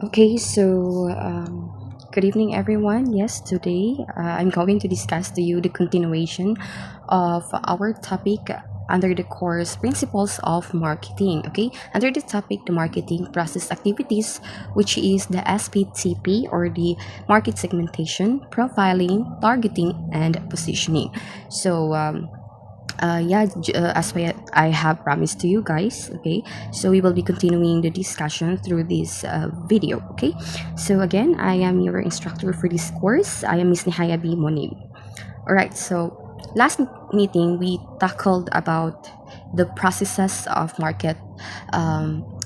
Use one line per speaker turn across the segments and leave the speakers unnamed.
Okay, so good evening, everyone. Yes, today I'm going to discuss to you the continuation of our topic under the course Principles of Marketing. Okay, under the topic the marketing process activities, which is the SPTP or the market segmentation, profiling, targeting, and positioning. So as I have promised to you guys, okay, so we will be continuing the discussion through this video, okay. So again, I am your instructor for this course. I am Miss Nihaya B. Monim. All right, so last meeting we tackled about the processes of market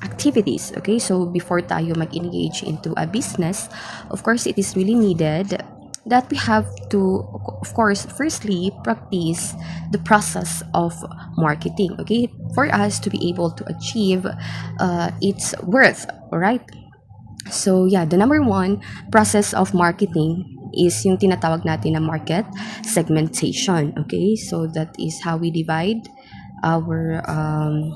activities, okay. So before tayo mag-engage into a business, of course it is really needed that we have to, of course, firstly practice the process of marketing, okay, for us to be able to achieve its worth. All right, so yeah, the number one process of marketing is yung tinatawag natin na market segmentation, okay. So that is how we divide our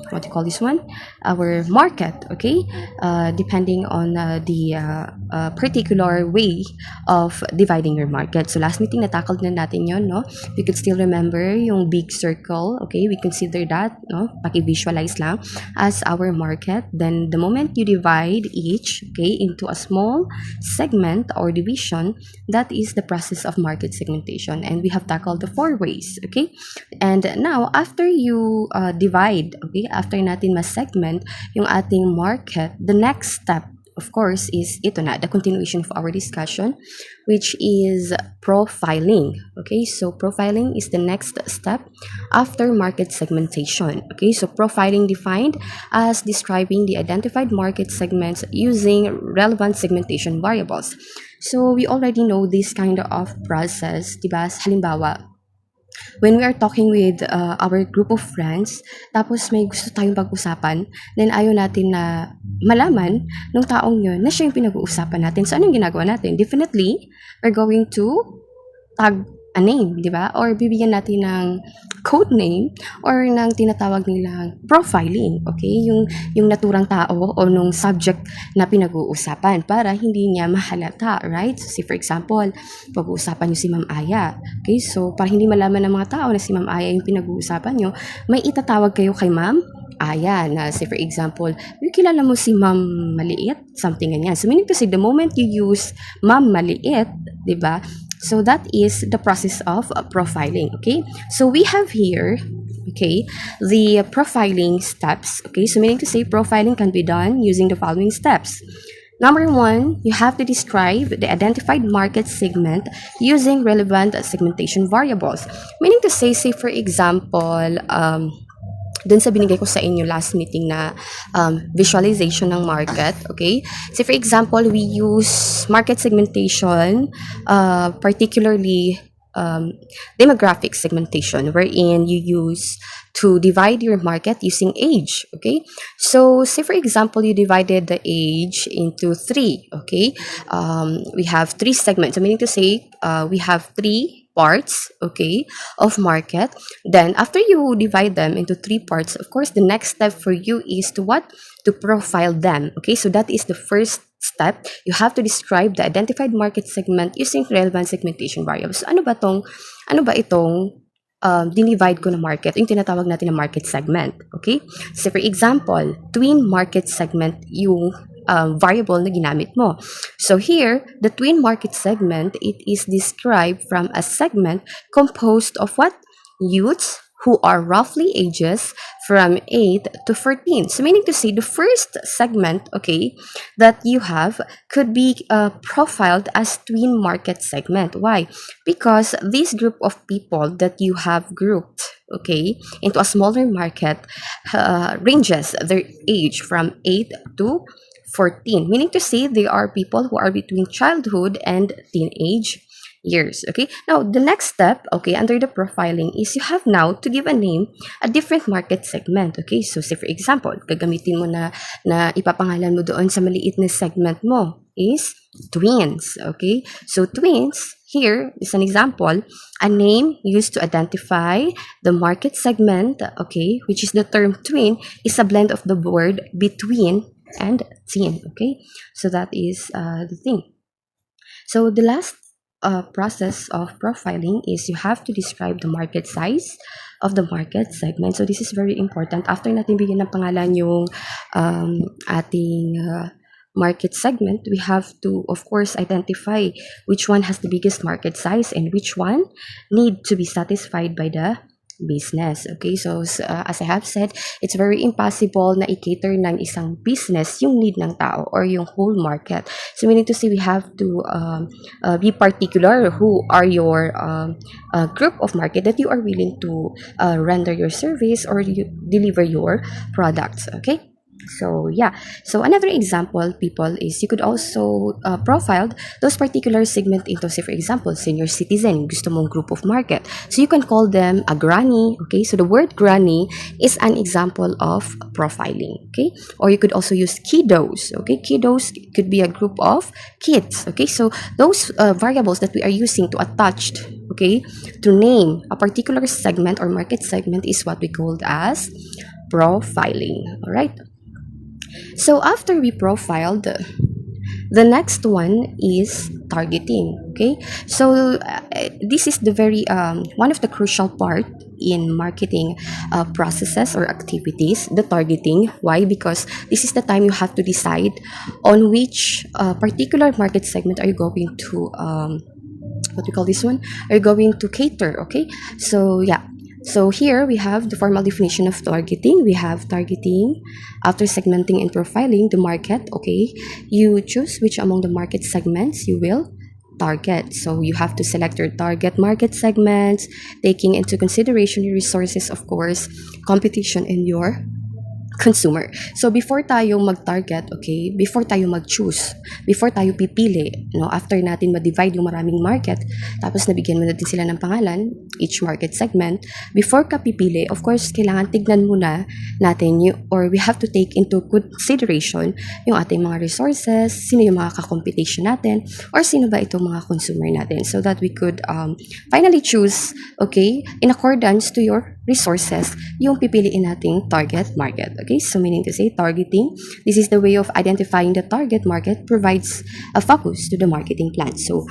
what do you call this one, our market, okay, depending on the particular way of dividing your market. So last meeting natackled na natin yon, no. We could still remember yung big circle, okay. We consider that, no, paki-visualize lang as our market. Then the moment you divide each, okay, into a small segment or division, that is the process of market segmentation, and we have tackled the four ways, okay. And now after you divide, okay, after natin ma-segment yung ating market, the next step, of course, is ito na, the continuation of our discussion, which is profiling, okay. So profiling is the next step after market segmentation, okay. So profiling defined as describing the identified market segments using relevant segmentation variables. So we already know this kind of process, diba? Halimbawa, when we are talking with our group of friends, tapos may gusto tayong pag-usapan, then ayaw natin na malaman ng taong yun na siya yung pinag-uusapan natin. So, anong ginagawa natin? Definitely, we're going to tag a name, di ba? Or bibigyan natin ng code name or ng tinatawag nilang profiling, okay? Yung naturang tao o nung subject na pinag-uusapan para hindi niya mahalata, right? So, say for example, pag-uusapan niyo si Ma'am Aya, okay? So, para hindi malaman ng mga tao na si Ma'am Aya yung pinag-uusapan niyo, may itatawag kayo kay Ma'am Aya na, say for example, kilala mo si Ma'am Maliit, something ganyan. So, meaning to say, the moment you use Ma'am Maliit, di ba? So that is the process of profiling, okay? So we have here, okay, the profiling steps, okay? So meaning to say profiling can be done using the following steps. Number one, you have to describe the identified market segment using relevant segmentation variables. Meaning to say for example, dun sa binigay ko sa inyo last meeting na visualization ng market, okay? So for example, we use market segmentation, particularly demographic segmentation, wherein you use to divide your market using age, okay? So say for example, you divided the age into three, okay? We have three segments, so meaning to say we have three parts, okay, of market. Then after you divide them into three parts, of course the next step for you is to what, to profile them, okay. So that is the first step. You have to describe the identified market segment using relevant segmentation variables. So, ano ba itong dinivide ko na market, yung tinatawag natin na market segment, okay. So for example, twin market segment yung variable na ginamit mo. So here, the twin market segment, it is described from a segment composed of what? Youths who are roughly ages from 8 to 14. So meaning to say, the first segment, okay, that you have could be profiled as twin market segment. Why? Because this group of people that you have grouped, okay, into a smaller market ranges their age from 8 to 14, meaning to say they are people who are between childhood and teenage years, okay. Now the next step, okay, under the profiling is you have now to give a name a different market segment, okay. So say for example, gagamitin mo na ipapangalan mo doon sa maliit na segment mo is twins, okay. So twins here is an example, a name used to identify the market segment, okay, which is the term twin is a blend of the word between and teen. Okay, so that is the thing. So the last process of profiling is you have to describe the market size of the market segment. So this is very important. After natin bigyan ng pangalan yung ating market segment, we have to, of course, identify which one has the biggest market size and which one need to be satisfied by the business. Okay, so as I have said, it's very impossible na i-cater ng isang business yung need ng tao or yung whole market. So meaning to say, we have to be particular who are your group of market that you are willing to render your service or you deliver your products. Okay, so yeah, so another example, people, is you could also profile those particular segment into, say for example, senior citizen, gusto mong group of market, so you can call them a granny. Okay, so the word granny is an example of profiling. Okay, or you could also use kiddos. Okay, kiddos could be a group of kids. Okay, so those variables that we are using to attach, okay, to name a particular segment or market segment is what we called as profiling. All right, so after we profiled, the next one is targeting. Okay, so this is the very one of the crucial part in marketing processes or activities, the targeting. Why? Because this is the time you have to decide on which particular market segment are you going to what we call this one, are you going to cater. Okay, so yeah, so here we have the formal definition of targeting. We have targeting after segmenting and profiling the market. Okay, you choose which among the market segments you will target. So you have to select your target market segments, taking into consideration your resources, of course, competition, and your consumer. So before tayo mag-target, okay, before tayo mag-choose, before tayo pipili, no, after natin ma-divide yung maraming market, tapos nabigyan mo natin sila ng pangalan, each market segment, before ka pipili, of course, kailangan tignan muna natin or we have to take into consideration yung ating mga resources, sino yung mga ka-competition natin, or sino ba itong mga consumer natin, so that we could finally choose, okay, in accordance to your resources, yung pipiliin nating target market. Okay, so meaning to say, targeting, this is the way of identifying the target market, provides a focus to the marketing plan. So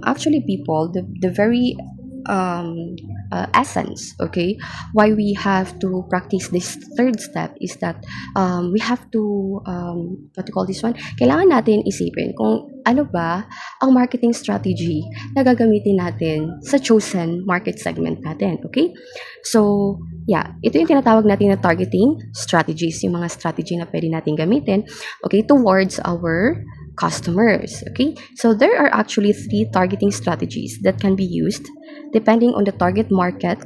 actually, people, the very essence, okay, why we have to practice this third step is that we have to what to call this one, kailangan natin isipin kung ano ba ang marketing strategy na gagamitin natin sa chosen market segment natin. Okay, so yeah, ito yung tinatawag natin na targeting strategies, yung mga strategy na pwede natin gamitin, okay, towards our customers. Okay, so there are actually 3 targeting strategies that can be used depending on the target market,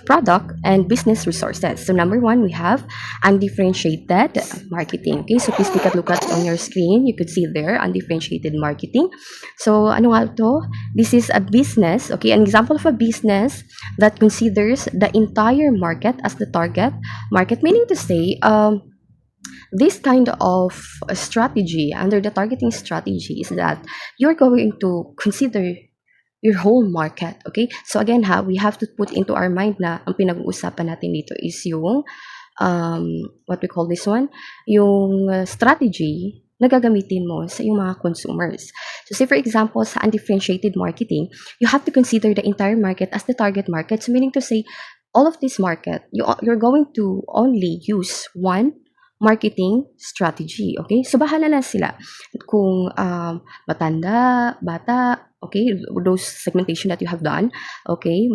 product, and business resources. So number 1, we have undifferentiated marketing. Okay, so please take a look at on your screen. You could see there undifferentiated marketing. So ano nga to? This is a business, okay, an example of a business that considers the entire market as the target market, meaning to say this kind of strategy under the targeting strategy is that you're going to consider your whole market. Okay, so again we have to put into our mind na ang pinag-uusapan natin dito is yung what we call this one, yung strategy na gagamitin mo sa iyong mga consumers. So say for example, sa undifferentiated marketing, you have to consider the entire market as the target market. So meaning to say, all of this market, you're going to only use one marketing strategy. Okay, so bahala na sila kung matanda, bata, okay, those segmentation that you have done, okay,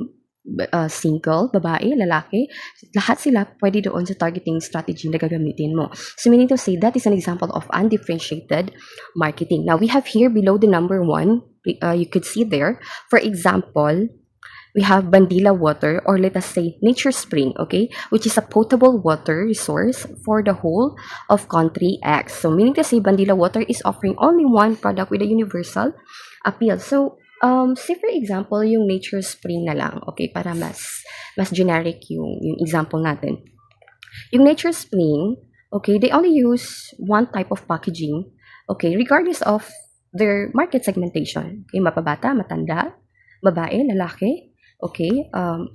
single, babae, lalaki, lahat sila pwede doon sa targeting strategy na gagamitin mo. So meaning to say, that is an example of undifferentiated marketing. Now we have here below the number 1, you could see there, for example, we have Bandila water, or let us say Nature Spring, okay, which is a potable water resource for the whole of country X. So meaning to say, Bandila water is offering only one product with a universal appeal. So say for example, yung Nature Spring na lang, okay, para mas generic yung example natin. Yung Nature Spring, okay, they only use one type of packaging, okay, regardless of their market segmentation. Okay, mapabata, matanda, babae, lalaki, Okay?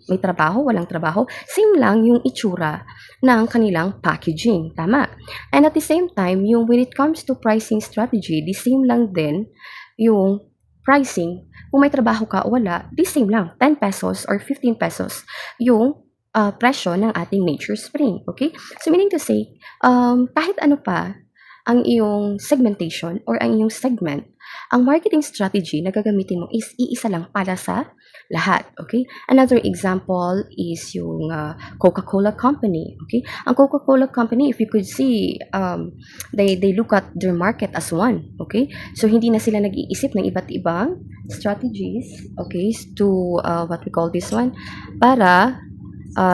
May trabaho, walang trabaho. Same lang yung itsura ng kanilang packaging. Tama. And at the same time, yung when it comes to pricing strategy, the same lang din yung pricing. Kung may trabaho ka o wala, the same lang. 10 pesos or 15 pesos yung presyo ng ating Nature Spring. Okay? So meaning to say, kahit ano pa ang iyong segmentation or ang iyong segment, ang marketing strategy na gagamitin mo is iisa lang para sa lahat. Okay? Another example is yung Coca-Cola Company. Okay? Ang Coca-Cola Company, if you could see, they look at their market as one. Okay? So hindi na sila nag-iisip ng iba't ibang strategies, okay, to what we call this one, para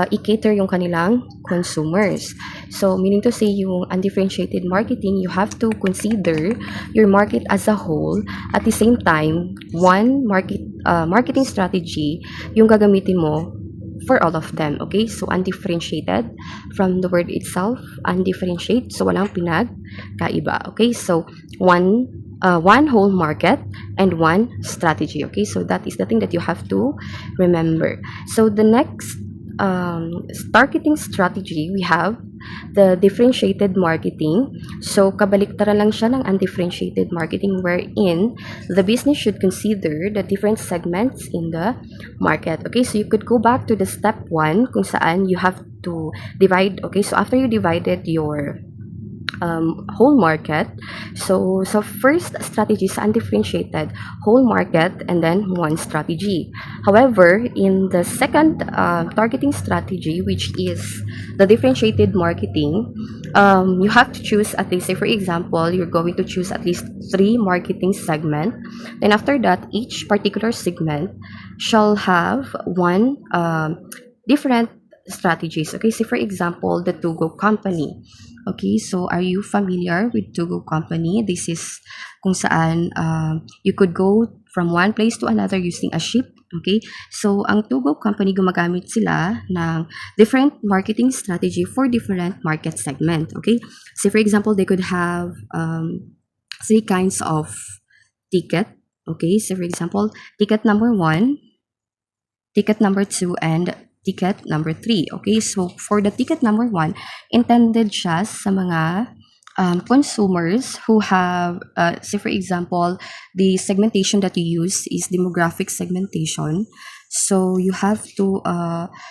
i-cater yung kanilang consumers. So, meaning to say, yung undifferentiated marketing, you have to consider your market as a whole. At the same time, one marketing strategy yung gagamitin mo for all of them. Okay? So, undifferentiated from the word itself, undifferentiate. So, walang pinagkaiba. Okay? So, one whole market and one strategy. Okay? So, that is the thing that you have to remember. So, the next targeting strategy, we have the differentiated marketing. So, kabaliktaran lang siya ng undifferentiated marketing wherein the business should consider the different segments in the market. Okay, so you could go back to the step 1 kung saan you have to divide. Okay, so after you divided your whole market. So first strategy is undifferentiated whole market and then one strategy. However, in the second targeting strategy, which is the differentiated marketing, you have to choose at least, say for example, you're going to choose at least 3 marketing segment. Then after that, each particular segment shall have one different strategies. Okay, say for example, the Tugo company. Okay, so are you familiar with Tugo company? This is kung saan you could go from one place to another using a ship. Okay, so ang Tugo company, gumagamit sila ng different marketing strategy for different market segment. Okay, so for example, they could have 3 kinds of ticket. Okay, so for example, ticket number 1, ticket number 2, and ticket number 3. Okay, so for the ticket number 1, intended siya sa mga consumers who have, say for example, the segmentation that you use is demographic segmentation. So you have to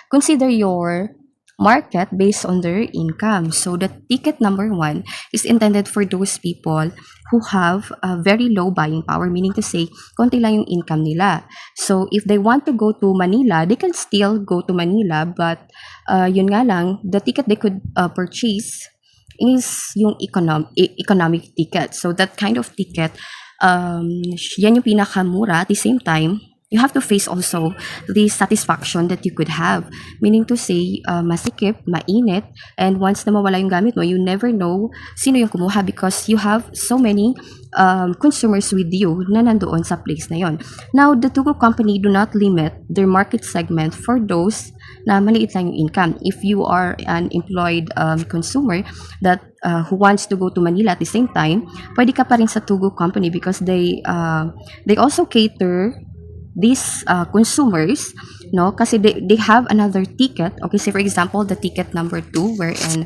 consider your market based on their income. So the ticket number 1 is intended for those people who have a very low buying power, meaning to say, konti lang yung income nila. So if they want to go to Manila, they can still go to Manila, but yun nga lang, the ticket they could purchase is yung economic ticket. So that kind of ticket, yan yung pinakamura. At the same time, you have to face also the satisfaction that you could have. Meaning to say, masikip, mainit, and once na mawala yung gamit mo, you never know sino yung kumuha because you have so many consumers with you na nandoon sa place na yon. Now, the Tugo company do not limit their market segment for those na maliit lang yung income. If you are an employed consumer that who wants to go to Manila at the same time, pwede ka pa rin sa Tugo company because they also cater these consumers, no, kasi they have another ticket. Okay, say for example, the ticket number 2, wherein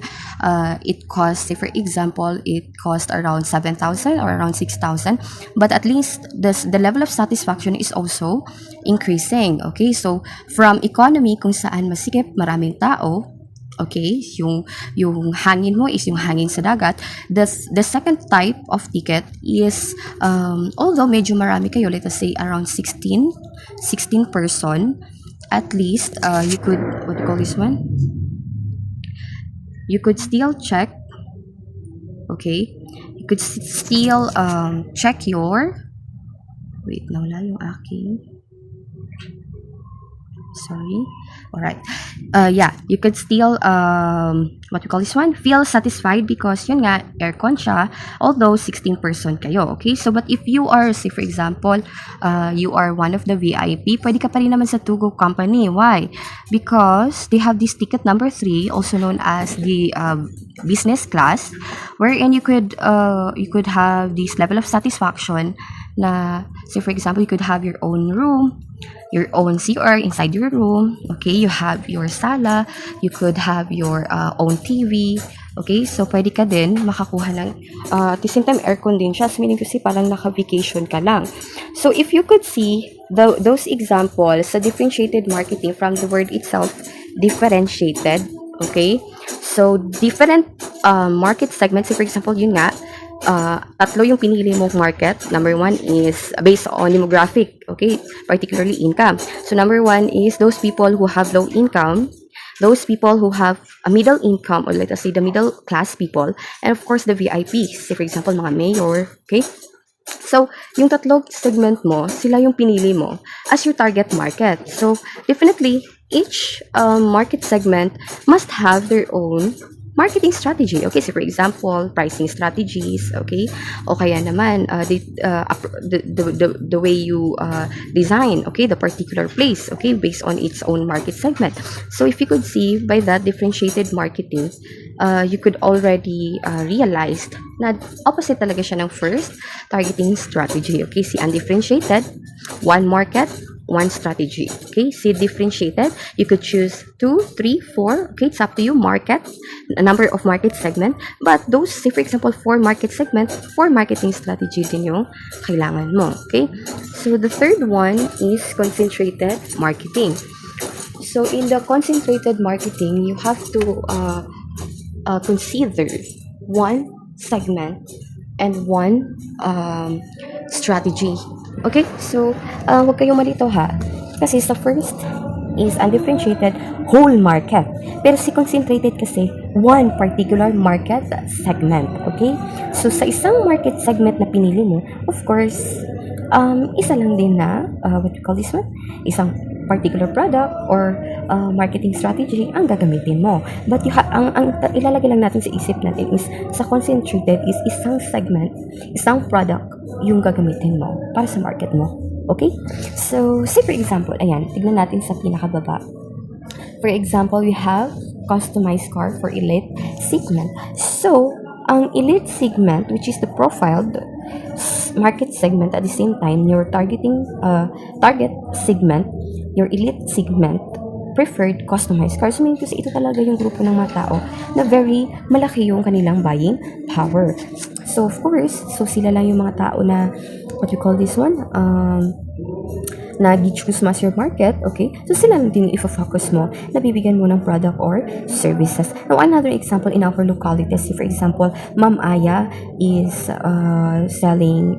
it costs, say for example, it cost around 7,000 or around 6,000, but at least the level of satisfaction is also increasing. Okay, so from economy kung saan masikip, maraming tao, okay, yung hangin mo is yung hangin sa dagat. The second type of ticket is although medyo marami kayo, let us say around 16 person, at least you could, what do you call this one, you could still check, okay, you could still check your, wait, nawala yung aking, sorry. All right. Yeah, you could still what we call this one, feel satisfied because yun nga, aircon siya, although 16 person kayo, okay? So, but if you are, say for example, you are one of the VIP, pwede ka pa rin naman sa Tugo company. Why? Because they have this ticket number 3, also known as the business class, wherein you could have this level of satisfaction na, say for example, you could have your own room, your own CR inside your room, okay? You have your sala, you could have your own TV, okay? So, pwede ka din makakuha ng, at the same time, aircon din siya, so meaning kasi parang naka-vacation ka lang. So, if you could see those examples sa differentiated marketing from the word itself, differentiated, okay? So, different market segments, say for example, yun nga, tatlo yung pinili mong market. Number 1 is based on demographic, okay, particularly income. So number 1 is those people who have low income, those people who have a middle income, or let us say the middle class people, and of course the VIPs, say for example mga mayor, okay. So yung tatlong segment mo, sila yung pinili mo as your target market. So definitely each market segment must have their own marketing strategy, okay? So for example, pricing strategies, okay? O kaya naman the way you design, okay, the particular place, okay, based on its own market segment. So if you could see by that differentiated marketing, you could already realize na opposite talaga siya ng first targeting strategy, okay? See undifferentiated, one market, one strategy, okay? See differentiated, you could choose 2, 3, 4, okay? It's up to you. Market, a number of market segment, but those, say for example, 4 market segments, 4 marketing strategy din yung kailangan mo, okay? So the third one is concentrated marketing. So in the concentrated marketing, you have to consider one segment and one strategy. Okay? So, huwag kayong malito ha. Kasi sa first is undifferentiated whole market. Pero si concentrated kasi one particular market segment. Okay? So, sa isang market segment na pinili mo, of course, isa lang din na, what you call this one? Isang particular product or marketing strategy ang gagamitin mo. But ang ilalagay lang natin sa isip natin is sa concentrated is isang segment, isang product yung gagamitin mo para sa market mo. Okay? So, say for example, ayan, tignan natin sa pinakababa. For example, we have customized car for elite segment. So, ang elite segment, which is the profiled market segment at the same time, your target segment, your elite segment, preferred customized cars. So, meaning kasi ito talaga yung grupo ng mga tao na very malaki yung kanilang buying power. So, of course, so sila lang yung mga tao na, what you call this one, na gi-choose mas your market, okay? So, sila lang din yung ifo-focus mo na bibigyan mo ng product or services. Now, another example in our locality, see for example, Ma'am Aya is selling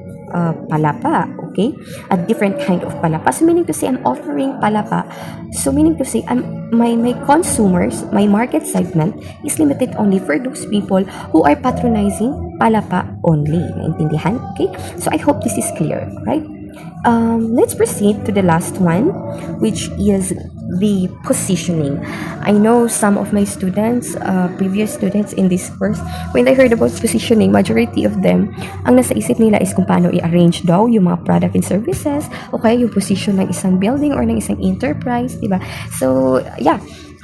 palapa, okay? A different kind of palapa. So, meaning to say, I'm offering palapa. So, meaning to say, my consumers, my market segment is limited only for those people who are patronizing palapa only. Naintindihan? Okay? So, I hope this is clear, right? Let's proceed to the last one, which is the positioning. I know some of my students, previous students in this course, when they heard about positioning, majority of them, ang nasa isip nila is kung paano i-arrange daw yung mga product and services, o kaya yung position ng isang building or ng isang enterprise, diba? So, yeah.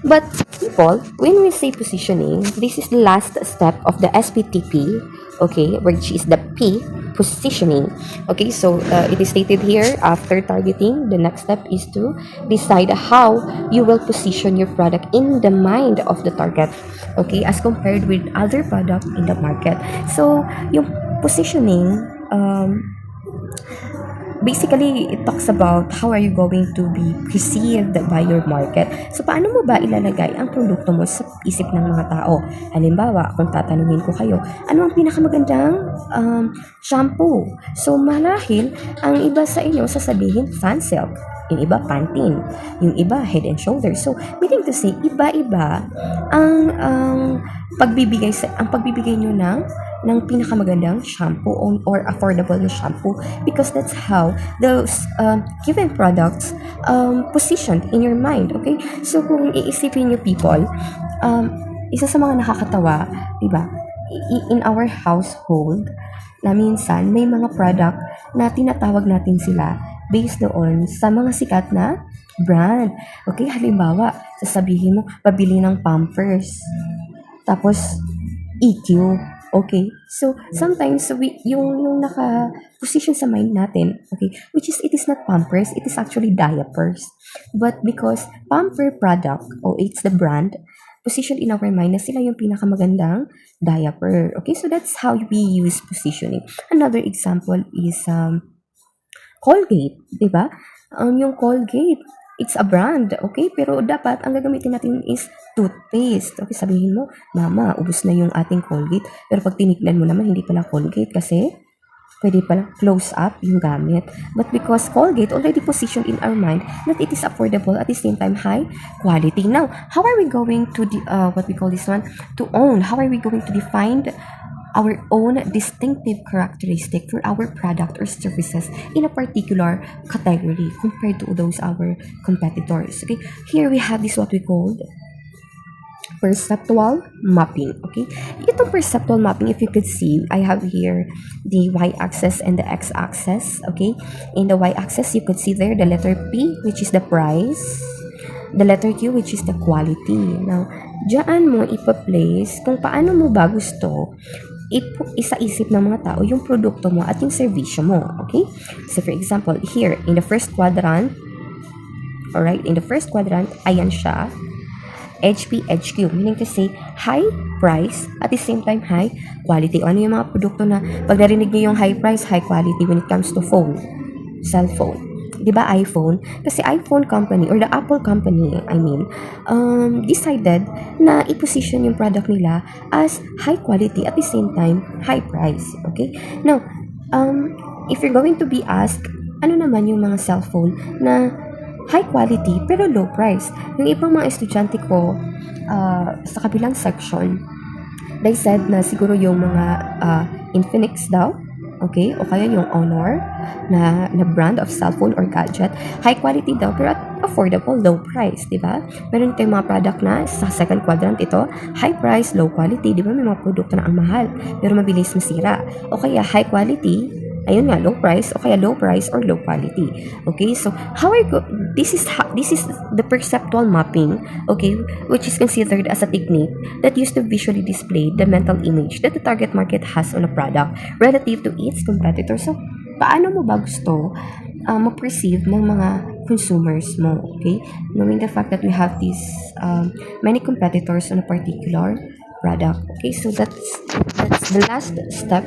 But people, when we say positioning, this is the last step of the SPTP, okay, which is the P, positioning. Okay, so it is stated here, after targeting, the next step is to decide how you will position your product in the mind of the target, okay, as compared with other product in the market. So, yung positioning, basically, it talks about how are you going to be perceived by your market. So, paano mo ba ilalagay ang produkto mo sa isip ng mga tao? Halimbawa, kung tatanungin ko kayo, ano ang pinakamagandang shampoo? So, marahil, ang iba sa inyo sasabihin, Sunsilk. Yung iba, Pantene. Yung iba, Head and Shoulders. So, meaning to say, iba-iba ang pagbibigay nyo ng pinakamagandang shampoo or affordable na shampoo, because that's how those given products positioned in your mind, okay? So, kung iisipin nyo people, isa sa mga nakakatawa, di ba? In our household, na minsan may mga product na tinatawag natin sila based doon sa mga sikat na brand. Okay, halimbawa, sasabihin mo, pabili ng Pampers. Tapos, EQ. Okay? So, sometimes, yung naka-position sa mind natin, okay, which is, it is not Pampers, it is actually diapers. But because Pamper product, it's the brand, positioned in our mind na sila yung pinakamagandang diaper. Okay? So, that's how we use positioning. Another example is, Colgate, di ba? Yung Colgate, it's a brand, okay? Pero dapat, ang gagamitin natin is toothpaste. Okay, sabihin mo, mama, ubos na yung ating Colgate. Pero pag tinignan mo naman, hindi pala Colgate kasi pwede pala close up yung gamit. But because Colgate already positioned in our mind that it is affordable at the same time high quality. Now, how are we going to, what we call this one, to own? How are we going to define our own distinctive characteristic for our product or services in a particular category compared to those our competitors? Okay, here we have this what we called perceptual mapping. Okay, itong perceptual mapping, if you could see, I have here the y-axis and the x-axis. Okay, in the y-axis you could see there the letter P, which is the price, the letter Q, which is the quality. Now, diyan mo ipa-place kung paano mo ba gusto isa-isip ng mga tao yung produkto mo at yung servisyo mo. Okay? So, for example, here, in the first quadrant, alright, in the first quadrant, ayan siya, HQ, meaning to say, high price, at the same time, high quality. Ano yung mga produkto na, pag narinig niyo yung high price, high quality when it comes to phone, cellphone. Di ba iPhone? Kasi iPhone company or the Apple company, decided na i-position yung product nila as high quality at the same time high price. Okay? Now, if you're going to be asked, ano naman yung mga cellphone na high quality pero low price? Yung ibang mga estudyante ko sa kabilang section, they said na siguro yung mga Infinix daw, okay, o kaya yung Honor na brand of cellphone or gadget, high quality daw pero at affordable, low price, di ba? Meron tayong mga product na sa second quadrant ito, high price, low quality, di ba? May mga produkto na ang mahal pero mabilis masira. O kaya high quality, ayun nga, low price, o kaya low price or low quality. Okay, so how are you this is the perceptual mapping, okay, which is considered as a technique that used to visually display the mental image that the target market has on a product relative to its competitors. So, paano mo ba gusto ma-perceive ng mga consumers mo, okay? Knowing the fact that we have these many competitors on a particular product. Okay, so that's the last step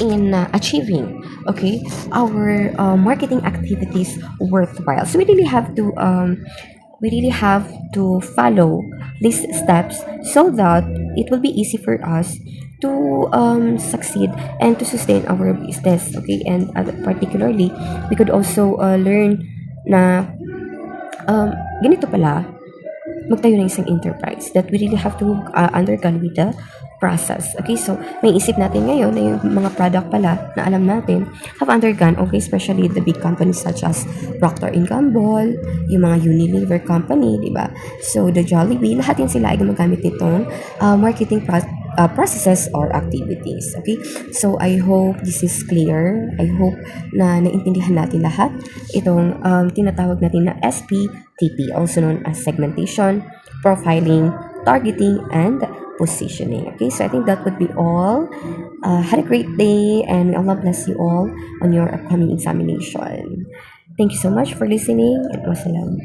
in achieving, okay, our marketing activities worthwhile. So we really have to follow these steps so that it will be easy for us to succeed and to sustain our business. Okay, and particularly we could also learn na ganito pala magtayo ng isang enterprise that we really have to undergo with the process. Okay, so may isip natin ngayon na yung mga product pala na alam natin have undergone, okay, especially the big companies such as Procter & Gamble, yung mga Unilever company, di ba? So, the Jollibee, lahat yan sila ay gumagamit nitong marketing processes or activities. Okay, so I hope this is clear. I hope na naintindihan natin lahat itong tinatawag natin na SPTP, also known as segmentation, profiling, targeting, and positioning. Okay, so I think that would be all. Had a great day, and Allah bless you all on your upcoming examination. Thank you so much for listening, and wassalam.